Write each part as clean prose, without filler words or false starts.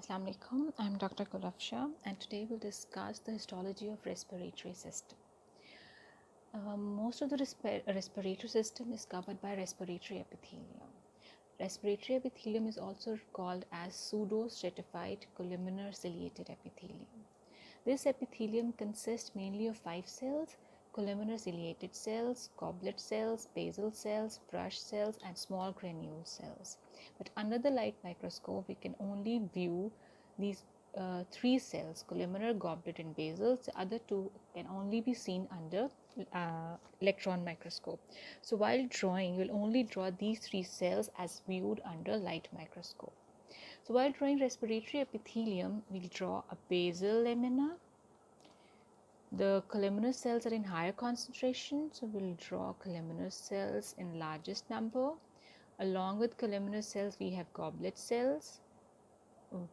Assalamu alaikum. I'm Dr. Kulafsha and today we'll discuss the histology of respiratory system. Most of the respiratory system is covered by respiratory epithelium. Respiratory epithelium is also called as pseudo-stratified columnar ciliated epithelium. This epithelium consists mainly of 5 cells: columnar ciliated cells, goblet cells, basal cells, brush cells, and small granule cells. But under the light microscope, we can only view these 3 cells: columnar, goblet, and basal. The other 2 can only be seen under electron microscope. So while drawing, we'll only draw these 3 cells as viewed under light microscope. So while drawing respiratory epithelium, we'll draw a basal lamina. The columnar cells are in higher concentration, so we'll draw columnar cells in largest number. Along with columnar cells, we have goblet cells,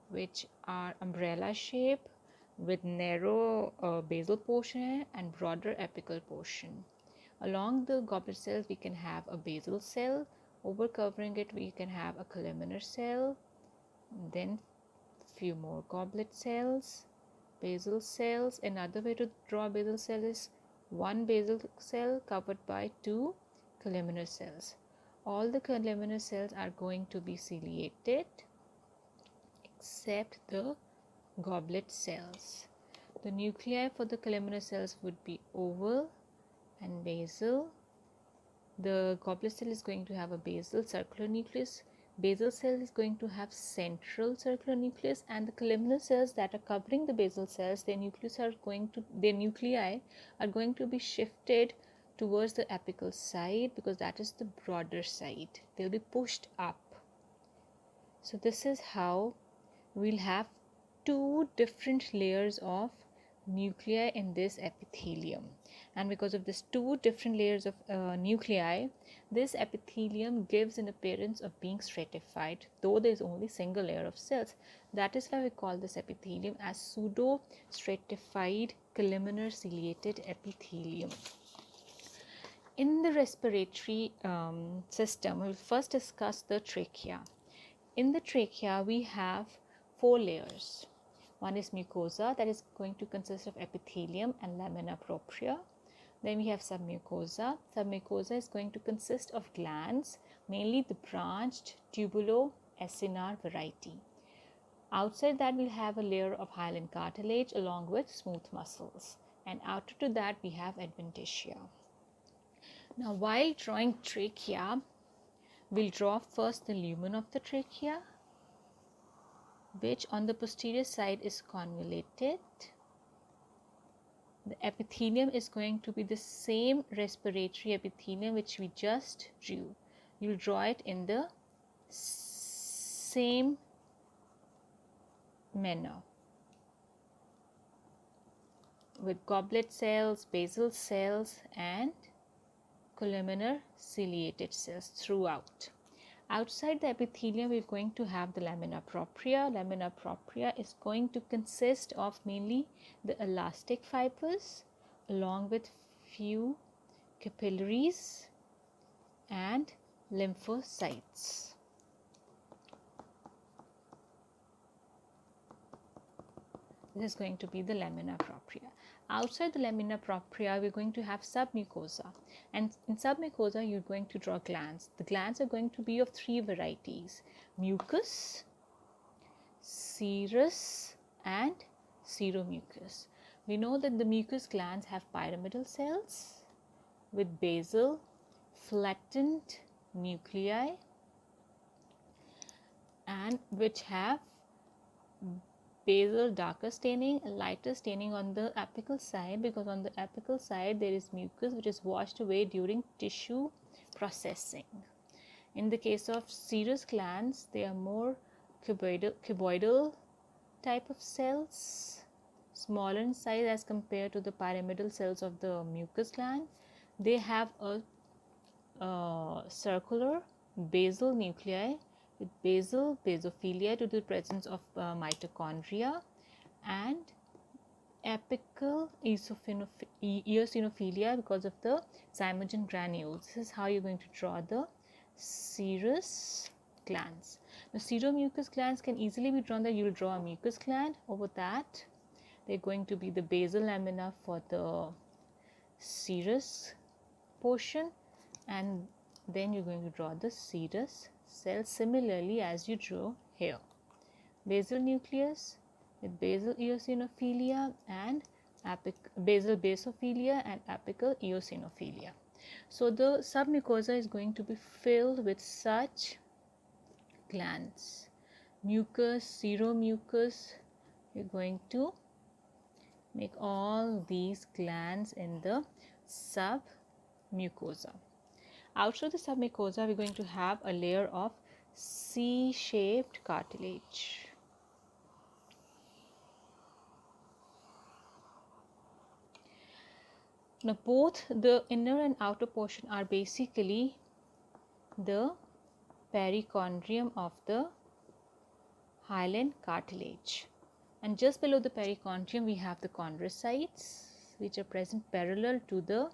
which are umbrella shape with narrow basal portion and broader apical portion. Along the goblet cells, we can have a basal cell. Over covering it, we can have a columnar cell, then few more goblet cells, basal cells. Another way to draw a basal cell is one basal cell covered by 2 columnar cells. All the columnar cells are going to be ciliated except the goblet cells. The nuclei for the columnar cells would be oval and basal. The goblet cell is going to have a basal circular nucleus. Basal cell is going to have central circular nucleus, and the columnar cells that are covering the basal cells, their nuclei are going to be shifted towards the apical side because that is the broader side. They'll be pushed up. So this is how we'll have 2 different layers of nuclei in this epithelium, and because of these 2 different layers of nuclei, this epithelium gives an appearance of being stratified, though there is only single layer of cells. That is why we call this epithelium as pseudo stratified columnar ciliated epithelium. In the respiratory system, we'll first discuss the trachea. In the trachea, we have 4 layers. One is mucosa, that is going to consist of epithelium and lamina propria. Then we have submucosa. Submucosa is going to consist of glands, mainly the branched tubulo-acinar variety. Outside that, we'll have a layer of hyaline cartilage along with smooth muscles. And outer to that, we have adventitia. Now, while drawing trachea, we'll draw first the lumen of the trachea, which on the posterior side is convoluted. The epithelium is going to be the same respiratory epithelium which we just drew. You'll draw it in the same manner with goblet cells, basal cells, and columnar ciliated cells throughout. Outside the epithelium, we're going to have the lamina propria. Lamina propria is going to consist of mainly the elastic fibers along with few capillaries and lymphocytes. This is going to be the lamina propria. Outside the lamina propria, we're going to have submucosa, and in submucosa you're going to draw glands. The glands are going to be of 3 varieties: mucus, serous, and seromucus. We know that the mucus glands have pyramidal cells with basal flattened nuclei and which have basal darker staining and lighter staining on the apical side, because on the apical side there is mucus which is washed away during tissue processing. In the case of serous glands, they are more cuboidal type of cells, smaller in size as compared to the pyramidal cells of the mucus gland. They have a circular basal nuclei with basophilia due to the presence of mitochondria, and apical eosinophilia because of the zymogen granules. This is how you're going to draw the serous glands. The seromucous glands can easily be drawn. That you will draw a mucus gland. Over that, they're going to be the basal lamina for the serous portion, and then you're going to draw the serous cells similarly as you drew here. Basal nucleus with basal eosinophilia and basal basophilia and apical eosinophilia. So the submucosa is going to be filled with such glands. Mucus, seromucus, we're going to make all these glands in the submucosa. Outside the submucosa, we're going to have a layer of C-shaped cartilage. Now, both the inner and outer portion are basically the perichondrium of the hyaline cartilage. And just below the perichondrium, we have the chondrocytes, which are present parallel to the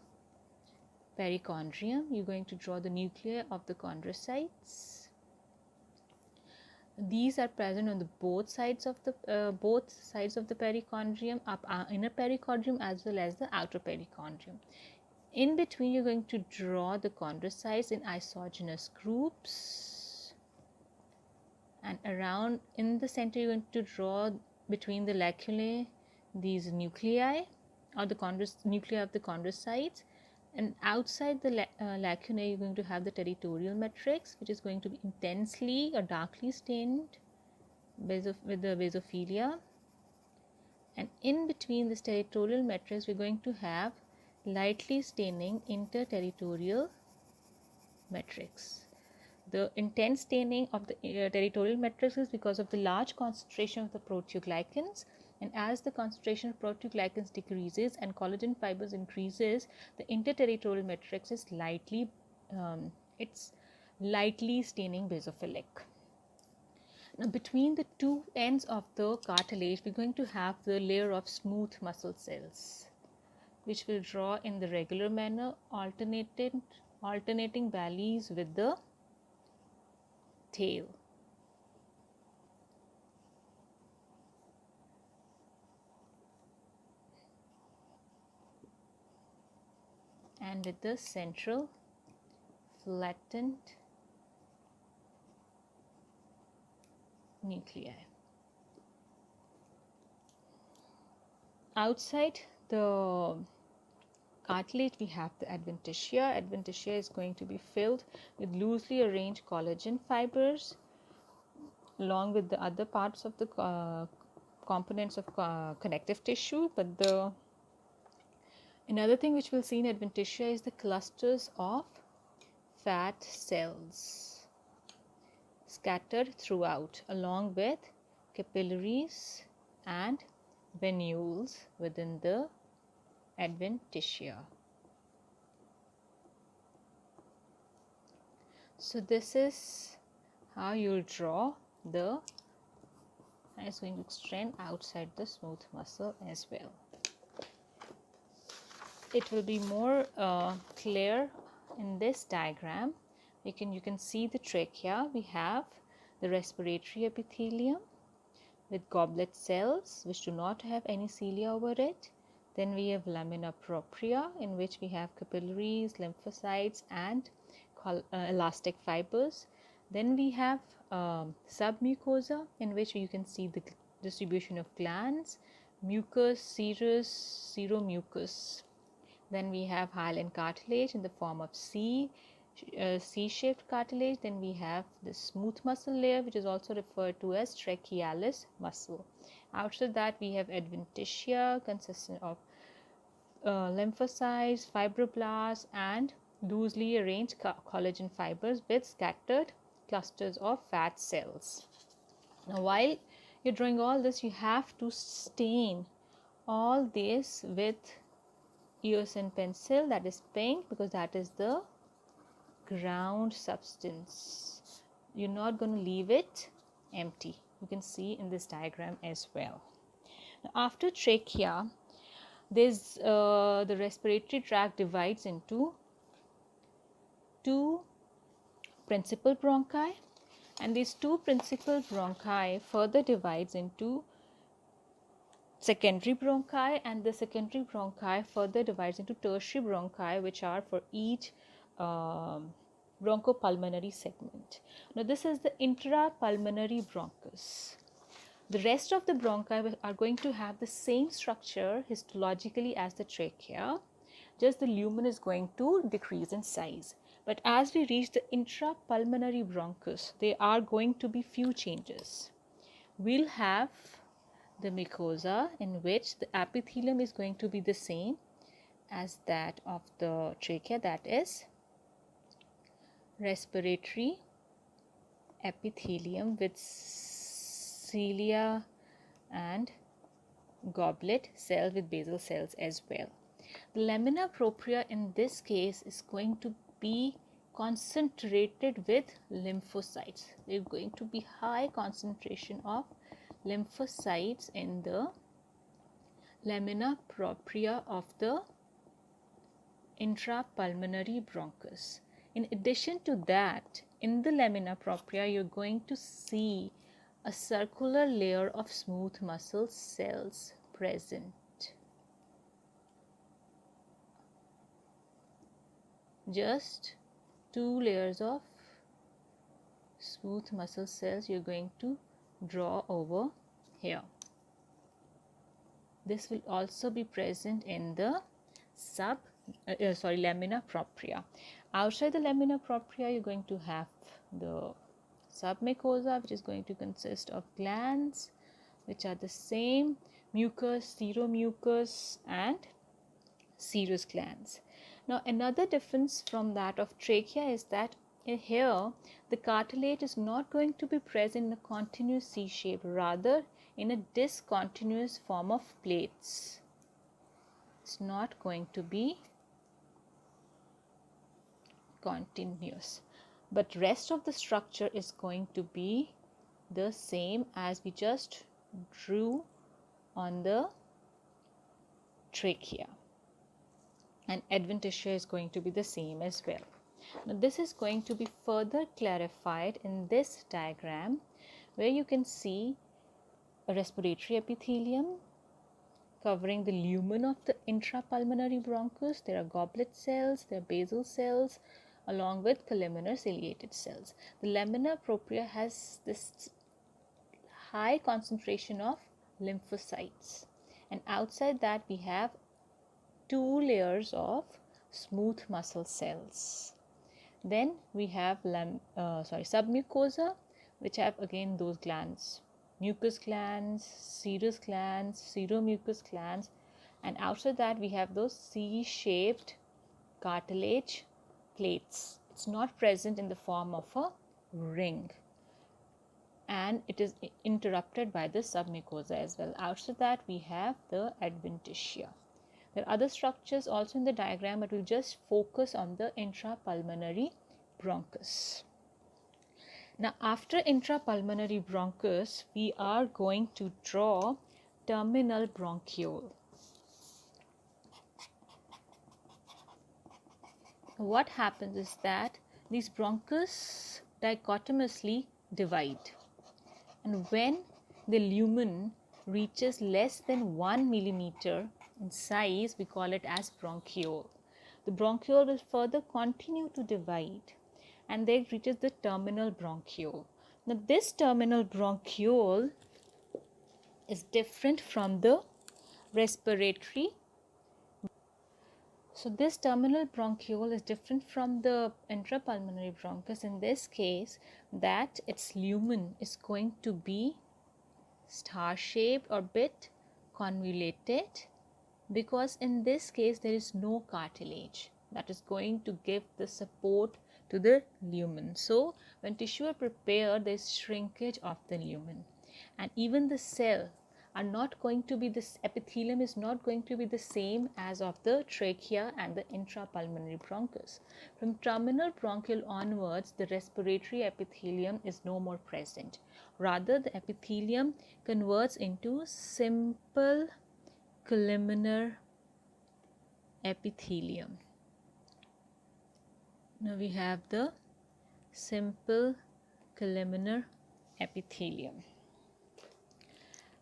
perichondrium. You're going to draw the nuclei of the chondrocytes. These are present on the both sides of the perichondrium, inner perichondrium as well as the outer perichondrium. In between, you're going to draw the chondrocytes in isogynous groups, and around in the center, you're going to draw between the lacunae these nuclei or the nuclei of the chondrocytes. And outside the lacunae, you're going to have the territorial matrix, which is going to be intensely or darkly stained with the basophilia. And in between this territorial matrix, we're going to have lightly staining interterritorial matrix. The intense staining of the territorial matrix is because of the large concentration of the proteoglycans. And as the concentration of proteoglycans decreases and collagen fibers increases, the interterritorial matrix is lightly staining basophilic. Now, between the two ends of the cartilage, we're going to have the layer of smooth muscle cells, which will draw in the regular manner, alternating valleys with the tail. And with the central flattened nuclei. Outside the cartilage, we have the adventitia. Adventitia is going to be filled with loosely arranged collagen fibers along with the other parts of the components of connective tissue. But another thing which we'll see in adventitia is the clusters of fat cells scattered throughout, along with capillaries and venules within the adventitia. So this is how you'll draw and it's going to extend outside the smooth muscle as well. It will be more clear in this diagram. You can see the trachea. We have the respiratory epithelium with goblet cells which do not have any cilia over it. Then we have lamina propria, in which we have capillaries, lymphocytes and elastic fibers. Then we have submucosa, in which you can see the distribution of glands, mucus, serous, seromucus. Then we have hyaline cartilage in the form of C-shaped cartilage. Then we have the smooth muscle layer, which is also referred to as trachealis muscle. After that, we have adventitia consisting of lymphocytes, fibroblasts and loosely arranged collagen fibers with scattered clusters of fat cells. Now, while you're drawing all this, you have to stain all this with eosin pencil, that is pink, because that is the ground substance. You're not going to leave it empty. You can see in this diagram as well. Now, after trachea, there's the respiratory tract divides into two principal bronchi. And these two principal bronchi further divides into secondary bronchi, and the secondary bronchi further divides into tertiary bronchi, which are for each bronchopulmonary segment. Now this is the intrapulmonary bronchus. The rest of the bronchi are going to have the same structure histologically as the trachea, just the lumen is going to decrease in size. But as we reach the intrapulmonary bronchus, there are going to be few changes. We'll have the mucosa in which the epithelium is going to be the same as that of the trachea, that is respiratory epithelium with cilia and goblet cell with basal cells as well. The lamina propria in this case is going to be concentrated with lymphocytes. There is going to be high concentration of lymphocytes in the lamina propria of the intrapulmonary bronchus. In addition to that, in the lamina propria, you're going to see a circular layer of smooth muscle cells present. Just 2 layers of smooth muscle cells you're going to draw over here. This will also be present in the lamina propria. Outside the lamina propria, you're going to have the submucosa, which is going to consist of glands, which are the same: mucus, seromucus, and serous glands. Now, another difference from that of trachea is that here the cartilage is not going to be present in a continuous C shape, rather in a discontinuous form of plates. It's not going to be continuous, but rest of the structure is going to be the same as we just drew on the trachea, and adventitia is going to be the same as well. Now this is going to be further clarified in this diagram, where you can see a respiratory epithelium covering the lumen of the intrapulmonary bronchus. There are goblet cells, there are basal cells, along with columnar ciliated cells. The lamina propria has this high concentration of lymphocytes, and outside that we have 2 layers of smooth muscle cells. Then we have submucosa, which have again those glands: mucus glands, serous glands, seromucus glands, and outside that we have those C-shaped cartilage plates. It's not present in the form of a ring, and it is interrupted by the submucosa as well. Outside that we have the adventitia. There are other structures also in the diagram, but we'll just focus on the intrapulmonary bronchus. Now, after intrapulmonary bronchus, we are going to draw terminal bronchiole. What happens is that these bronchus dichotomously divide, and when the lumen reaches less than 1 millimeter in size, we call it as bronchiole. The bronchiole will further continue to divide, and then reaches the terminal bronchiole. Now this terminal bronchiole is different from the respiratory. So this terminal bronchiole is different from the intrapulmonary bronchus in this case, that its lumen is going to be star-shaped or bit convoluted, because in this case there is no cartilage that is going to give the support to the lumen. So when tissue are prepared, there is shrinkage of the lumen, and even the cell are not going to be this epithelium is not going to be the same as of the trachea and the intrapulmonary bronchus. From terminal bronchiole onwards, the respiratory epithelium is no more present. Rather, the epithelium converts into simple columnar epithelium. Now we have the simple columnar epithelium.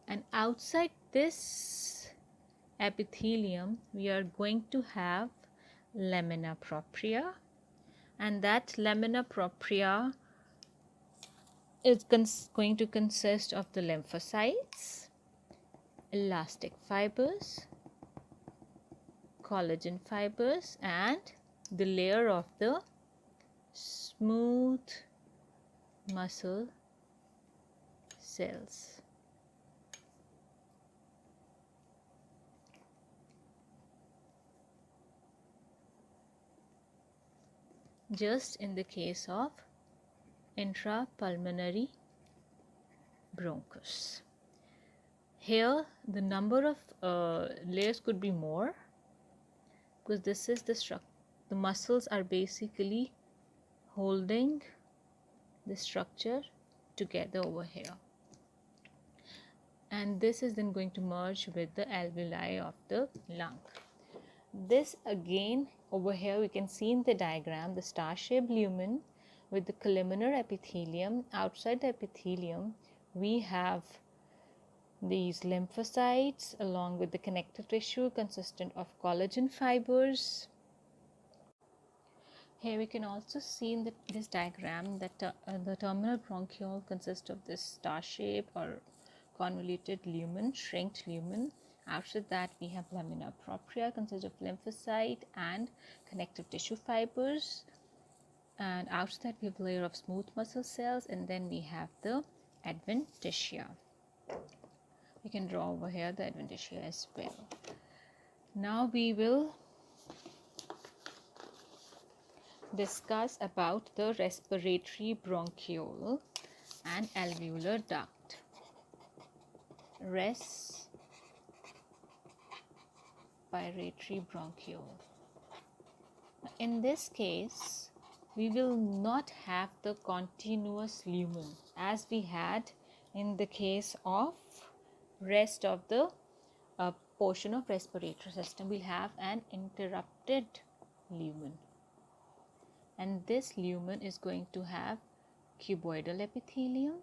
And outside this epithelium, we are going to have Lamina Propria, and that Lamina Propria is going to consist of the lymphocytes, elastic fibers, collagen fibers, and the layer of the smooth muscle cells. Just in the case of intrapulmonary bronchus. Here the number of layers could be more, because this is the structure. The muscles are basically holding the structure together over here, and this is then going to merge with the alveoli of the lung. This again over here we can see in the diagram the star-shaped lumen with the columnar epithelium. Outside the epithelium we have these lymphocytes along with the connective tissue consistent of collagen fibers. Here we can also see in this diagram that the terminal bronchiole consists of this star-shaped or convoluted lumen, shrinked lumen. After that we have Lamina Propria, consists of lymphocyte and connective tissue fibers, and after that we have a layer of smooth muscle cells, and then we have the Adventitia. We can draw over here the Adventitia as well. Now we will discuss about the respiratory bronchiole and alveolar duct. Respiratory bronchiole. In this case, we will not have the continuous lumen as we had in the case of rest of the portion of respiratory system. We'll have an interrupted lumen, and this lumen is going to have cuboidal epithelium,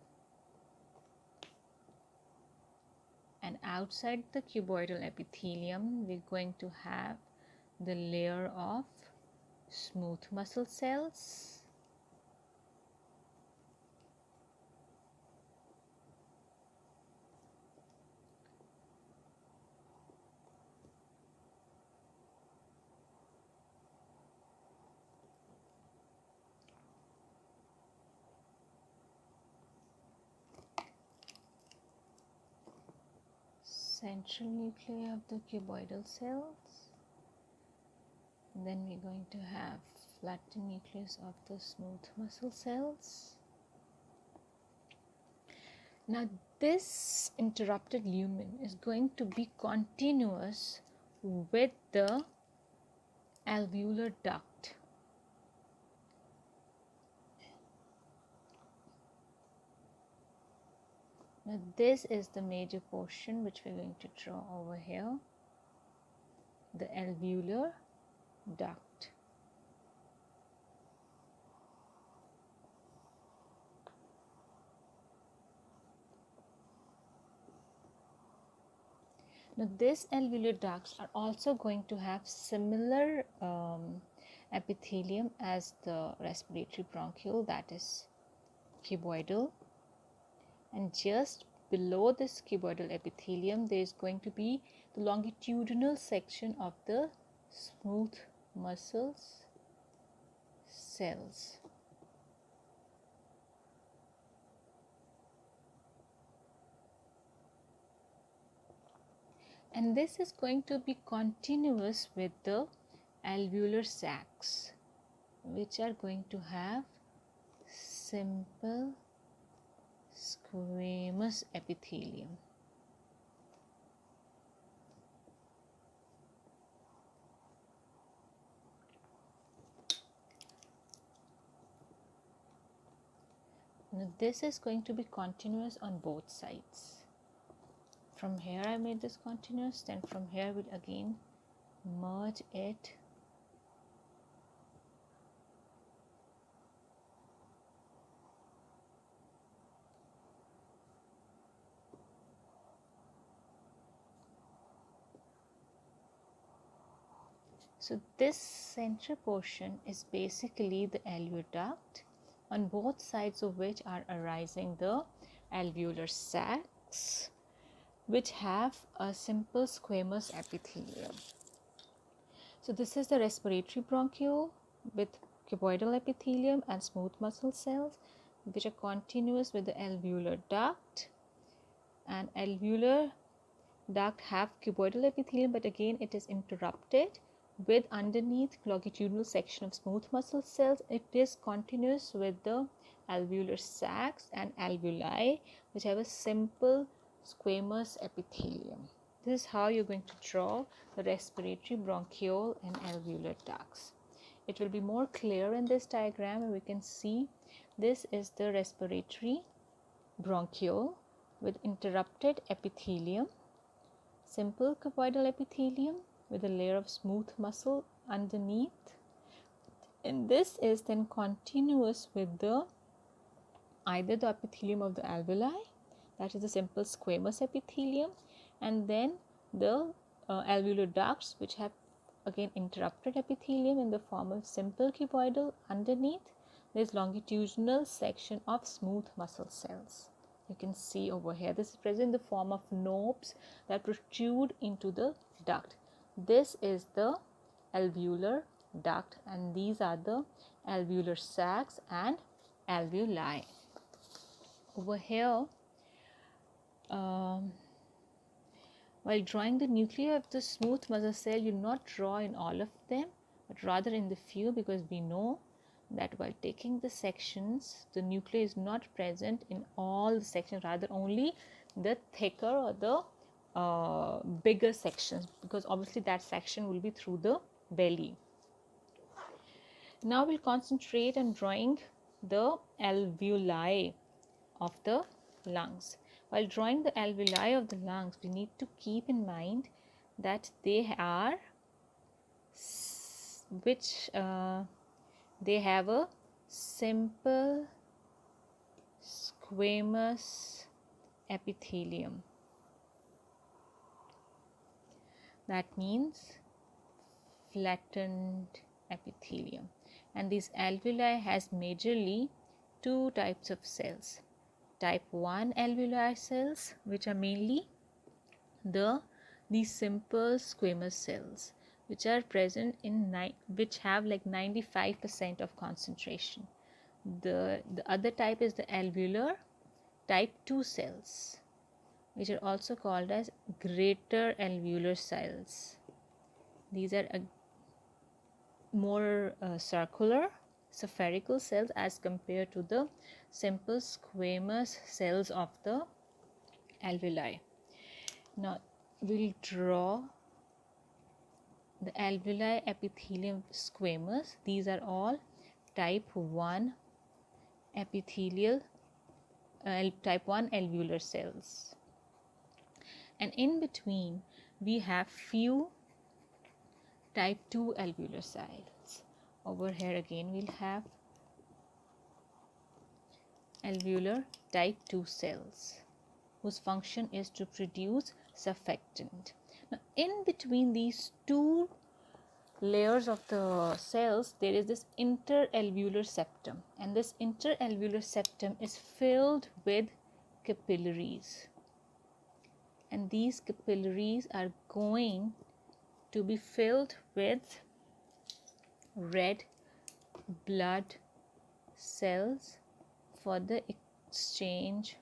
and outside the cuboidal epithelium we're going to have the layer of smooth muscle cells, central nuclei of the cuboidal cells. And then we're going to have flattened nucleus of the smooth muscle cells. Now this interrupted lumen is going to be continuous with the alveolar duct. Now this is the major portion which we're going to draw over here, the alveolar duct. Now these alveolar ducts are also going to have similar epithelium as the respiratory bronchiole, that is cuboidal, and just below this cuboidal epithelium there is going to be the longitudinal section of the smooth muscles cells. And this is going to be continuous with the alveolar sacs, which are going to have simple squamous epithelium. Now this is going to be continuous on both sides. From here I made this continuous, then from here we'll again merge it So this center portion is basically the alveolar duct, on both sides of which are arising the alveolar sacs, which have a simple squamous epithelium. So this is the respiratory bronchiole with cuboidal epithelium and smooth muscle cells, which are continuous with the alveolar duct. And alveolar duct have cuboidal epithelium, but again it is interrupted with underneath longitudinal section of smooth muscle cells. It is continuous with the alveolar sacs and alveoli, which have a simple squamous epithelium. This is how you're going to draw the respiratory bronchiole and alveolar ducts. It will be more clear in this diagram, and we can see this is the respiratory bronchiole with interrupted epithelium, simple cuboidal epithelium with a layer of smooth muscle underneath, and this is then continuous with the either the epithelium of the alveoli, that is the simple squamous epithelium, and then the alveolar ducts, which have again interrupted epithelium in the form of simple cuboidal. Underneath there is longitudinal section of smooth muscle cells. You can see over here, this is present in the form of knobs that protrude into the duct. This is the alveolar duct, and these are the alveolar sacs and alveoli. Over here, while drawing the nuclei of the smooth muscle cell, you not draw in all of them, but rather in the few, because we know that while taking the sections, the nuclei is not present in all the sections, rather only the thicker or the bigger sections, because obviously that section will be through the belly. Now we'll concentrate on drawing the alveoli of the lungs. While drawing the alveoli of the lungs, we need to keep in mind that they are they have a simple squamous epithelium. That means flattened epithelium. And these alveoli has majorly two types of cells. Type 1 alveoli cells, which are mainly these simple squamous cells, which are present in which have like 95% of concentration. The other type is the alveolar type 2 cells, which are also called as greater alveolar cells. These are more circular spherical cells as compared to the simple squamous cells of the alveoli. Now we'll draw the alveoli epithelium squamous. These are all type 1 epithelial type 1 alveolar cells, and in between we have few type 2 alveolar cells. Over here again we'll have alveolar type 2 cells, whose function is to produce surfactant. Now in between these two layers of the cells, there is this interalveolar septum, and this interalveolar septum is filled with capillaries, and these capillaries are going to be filled with red blood cells for the exchange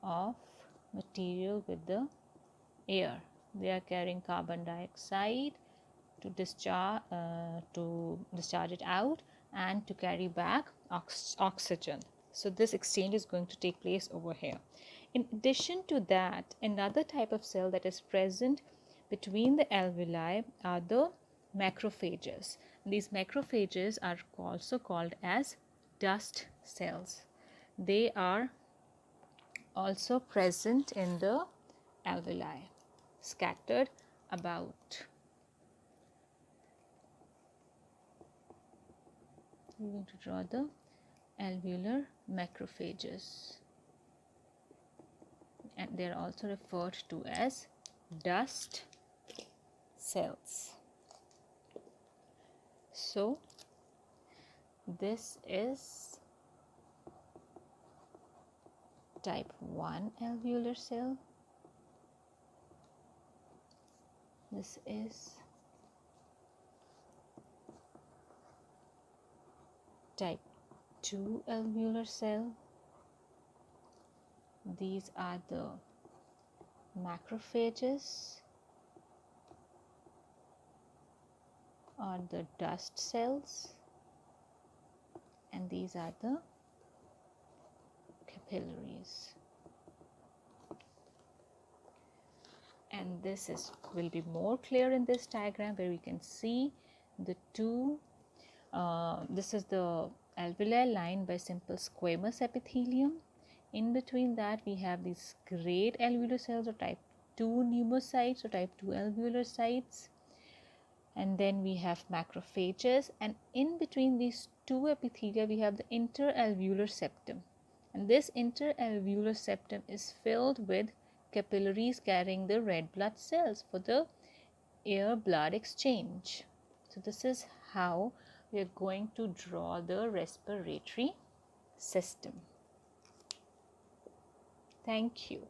of material with the air. They are carrying carbon dioxide to discharge it out and to carry back oxygen. So this exchange is going to take place over here. In addition to that, another type of cell that is present between the alveoli are the macrophages. These macrophages are also called as dust cells. They are also present in the alveoli, scattered about. We're going to draw the alveolar macrophages, and they are also referred to as dust cells. So this is type 1 alveolar cell. This is type 2 alveolar cell. These are the macrophages or the dust cells, and these are the capillaries. And this will be more clear in this diagram, where we can see the two. This is the alveoli lined by simple squamous epithelium. In between that, we have these great alveolar cells or type 2 pneumocytes or type 2 alveolar cytes. And then we have macrophages, and in between these two epithelia, we have the interalveolar septum. And this interalveolar septum is filled with capillaries carrying the red blood cells for the air-blood exchange. So this is how we are going to draw the respiratory system. Thank you.